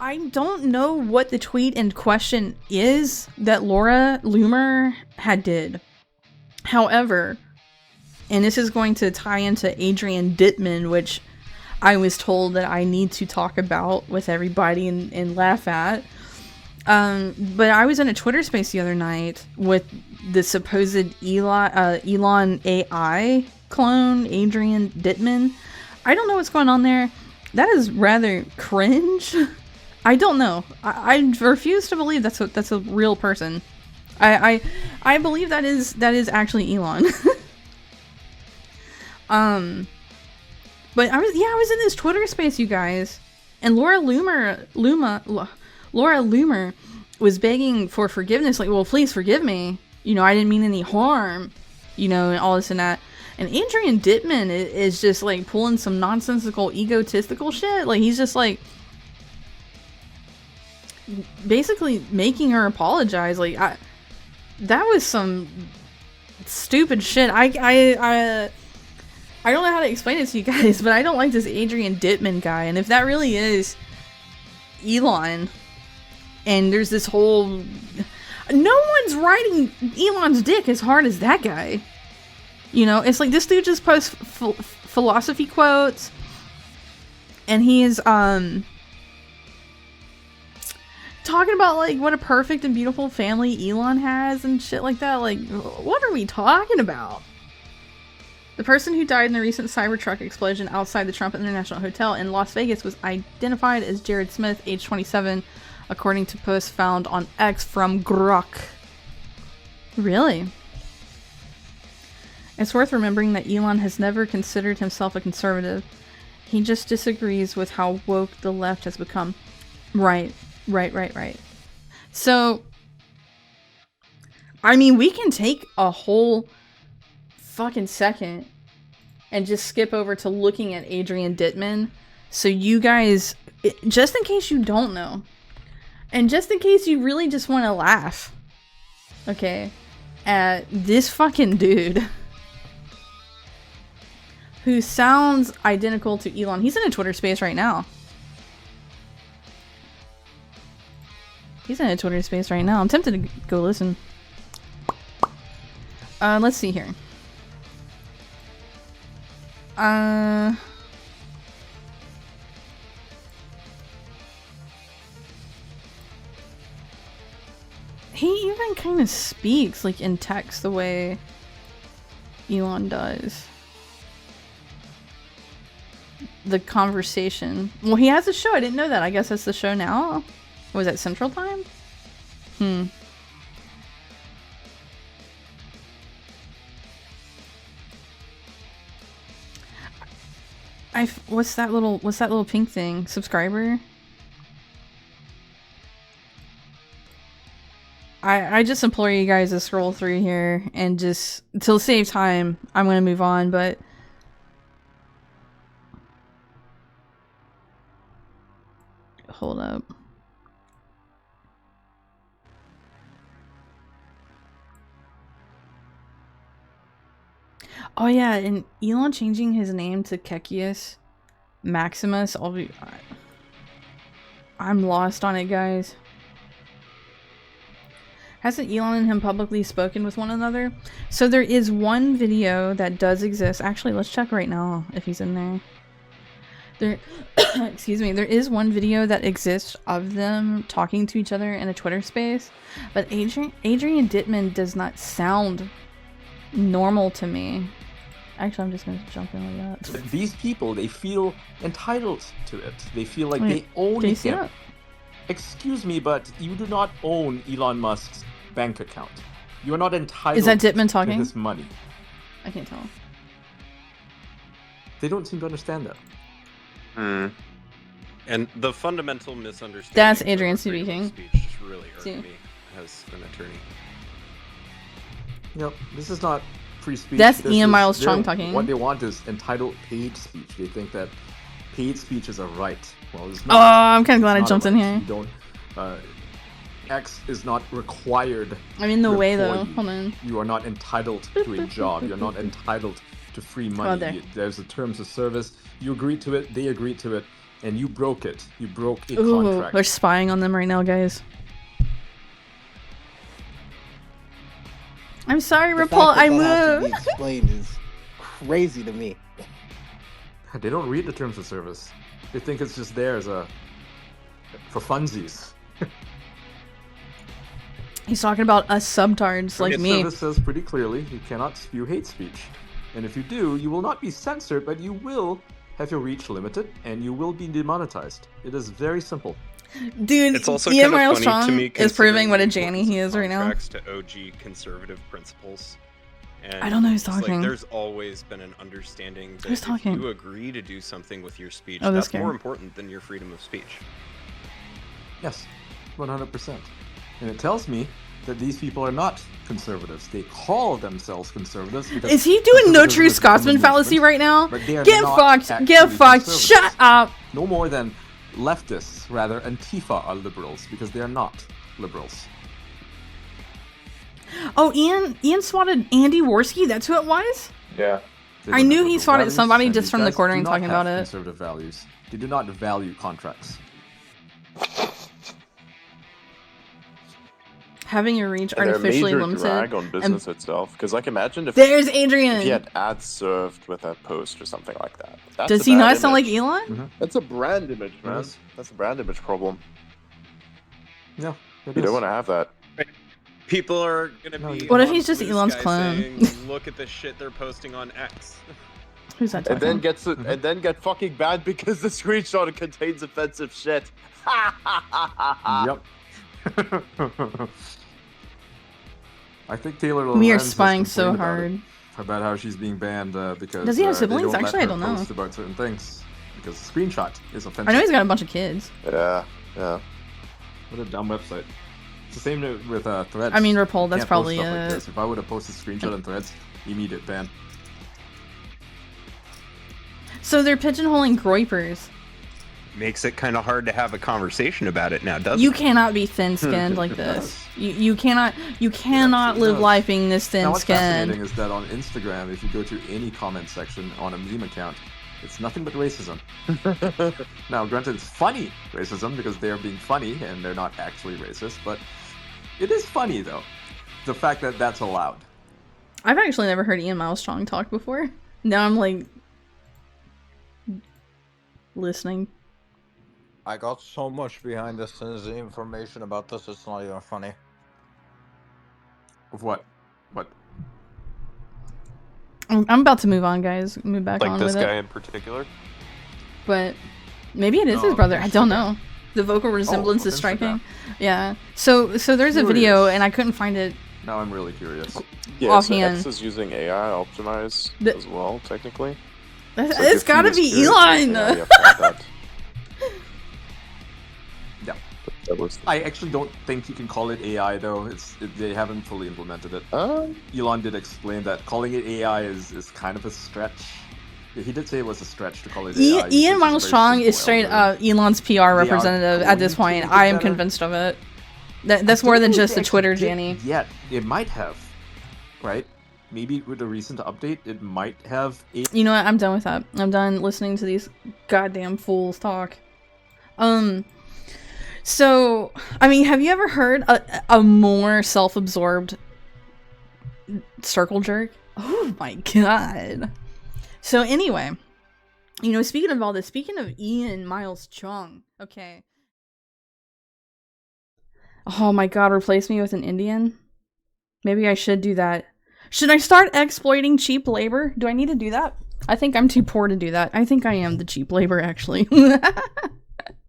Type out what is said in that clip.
I don't know what the tweet in question is that Laura Loomer had did. However, and this is going to tie into Adrian Dittmann, which I was told that I need to talk about with everybody and laugh at. But I was in a Twitter space the other night with the supposed Elon AI clone, Adrian Dittmann. I don't know what's going on there. That is rather cringe. I don't know. I refuse to believe that's a real person. I believe that is actually Elon. But I was in this Twitter space, you guys, and Laura Loomer was begging for forgiveness, like, well, please forgive me. You know, I didn't mean any harm. You know, and all this and that. And Adrian Dittmann is just like pulling some nonsensical, egotistical shit. Like, he's just like basically making her apologize. Like, that was some stupid shit. I don't know how to explain it to you guys, but I don't like this Adrian Dittmann guy. And if that really is Elon, and there's this whole... No one's riding Elon's dick as hard as that guy. You know, it's like this dude just posts philosophy quotes, and he is talking about like what a perfect and beautiful family Elon has and shit like that. Like, what are we talking about? The person who died in the recent Cybertruck explosion outside the Trump International Hotel in Las Vegas was identified as Jared Smith, age 27, according to posts found on X from Grok. Really? It's worth remembering that Elon has never considered himself a conservative. He just disagrees with how woke the left has become. Right. So, I mean, we can take a whole fucking second and just skip over to looking at Adrian Dittmann. So you guys, just in case you don't know, and just in case you really just want to laugh, okay, at this fucking dude who sounds identical to Elon. He's in a Twitter space right now. I'm tempted to go listen. Let's see here. He even kind of speaks like in text the way Elon does. The conversation. Well, he has a show. I didn't know that. I guess that's the show now. Was that Central Time? What's that little pink thing? Subscriber? I just implore you guys to scroll through here and just, to save time, I'm gonna move on, but hold up. Oh yeah, and Elon changing his name to Kekius Maximus. I'm lost on it, guys. Hasn't Elon and him publicly spoken with one another? So there is one video that does exist. Actually, let's check right now if he's in there. Excuse me, there is one video that exists of them talking to each other in a Twitter space, but Adrian Dittmann does not sound normal to me. Actually, I'm just gonna jump in like that. These people, they feel entitled to it. They feel like they own him. That? Excuse me, but you do not own Elon Musk's bank account. You are not entitled. Is that Dittmann talking? To his money. I can't tell. They don't seem to understand that. And the fundamental misunderstanding. That's Adrian speaking. Speech just really hurt me as an attorney. Yep, this is not free speech. That's Ian Miles Chung talking. What they want is entitled paid speech. They think that paid speech is a right. Well, it's not. Oh, I'm kind of glad I jumped in here. You don't. X is not required. I'm in the way though. Hold on. You are not entitled to a job. You're not entitled to free money. There's the terms of service. You agree to it. They agree to it. and you broke it. You broke a Ooh, contract. they're spying on them right now, guys. I'm sorry, Rapol. I moved. Explained is crazy to me. They don't read the terms of service. They think it's just there as for funsies. He's talking about us subtards like me. The service says pretty clearly you cannot spew hate speech, and if you do, you will not be censored, but you will have your reach limited, and you will be demonetized. It is very simple. Dude, it's also Ian kind of funny Armstrong to me is proving what a considering Janny he is right now. contracts to OG conservative principles. And I don't know who's it's like talking. there's always been an understanding that Who's if talking? you agree to do something with your speech, Oh, this that's guy. more important than your freedom of speech. Yes, 100%. And it tells me that these people are not conservatives. They call themselves conservatives. Because Is he doing no conservatism true is a Scotsman movement, fallacy right now? but they are Get not fucked! actually Get fucked! conservatives. Shut up! No more than leftists, rather, Antifa are liberals, because they are not liberals. Oh, Ian swatted Andy Worski? That's who it was? Yeah. They I don't knew have he liberal swatted values, somebody and just these from the guys corner do and not talking have about it. conservative values. They do not value contracts. Having your reach And they're a artificially major limited. drag on business itself. Because like imagine if There's Adrian! he had ads served with that post or something like that. That's Does a he bad not sound like image. Elon? That's a brand image, man. Yes. That's a brand image problem. No, You don't want to have that. People are gonna No, be. you What if on he's just Blue Elon's Sky clone? saying, look at the shit they're posting on X. Who's that And talking? then get fucking banned because the screenshot contains offensive shit. Yep. I think Taylor We are Lorenz has spying so complained hard. about how she's being banned because Does he have they siblings? don't let Actually, I her don't know. post about certain things because the screenshot is offensive. I know he's got a bunch of kids. Yeah. What a dumb website. It's the same with Threads. I mean, Rapol, You that's can't post probably stuff like it. this. If I would have posted a screenshot on Threads, immediate ban. So they're pigeonholing groypers. Makes it kind of hard to have a conversation about it now, doesn't You it? cannot be thin-skinned like this. You cannot absolutely live does. life being this Now, what's thin-skinned. fascinating is that on Instagram, if you go to any comment section on a meme account, it's nothing but racism. Now, granted, it's funny racism because they're being funny and they're not actually racist, but it is funny, though, the fact that that's allowed. I've actually never heard Ian Milestrong talk before. Now I'm like listening. I got so much behind the scenes information about this, it's not even funny. Of what? What? I'm about to move on, guys. Move back Like on this with guy it. in particular. But maybe it is his Oh, brother. I okay. don't know. The vocal resemblance on is striking. Instagram. Yeah. So there's a video, Curious. and I couldn't find it. Now I'm really curious. Yeah, Offhand. so X is using AI optimize The- as well, technically. It's So if he gotta was be curious, Elon. yeah, you have to have that. Yeah. That was. I actually don't think you can call it AI, though. They haven't fully implemented it. Um, Elon did explain that calling it AI is kind of a stretch. He did say it was a stretch to call it AI. He says Ian it's a very Milestrong simple is straight algorithm. up Elon's PR representative at this going to point. make it I am better. convinced of it. That's more than just a Twitter Janny. Yet it might have, right? Maybe with a recent update, it might have a. You know what? I'm done with that. I'm done listening to these goddamn fools talk. So, I mean, have you ever heard a more self-absorbed circle jerk? Oh my god. So anyway, you know, speaking of all this, speaking of Ian Miles Chung, okay. Oh my god, replace me with an Indian? Maybe I should do that. Should I start exploiting cheap labor? Do I need to do that? I think I'm too poor to do that. I think I am the cheap labor, actually.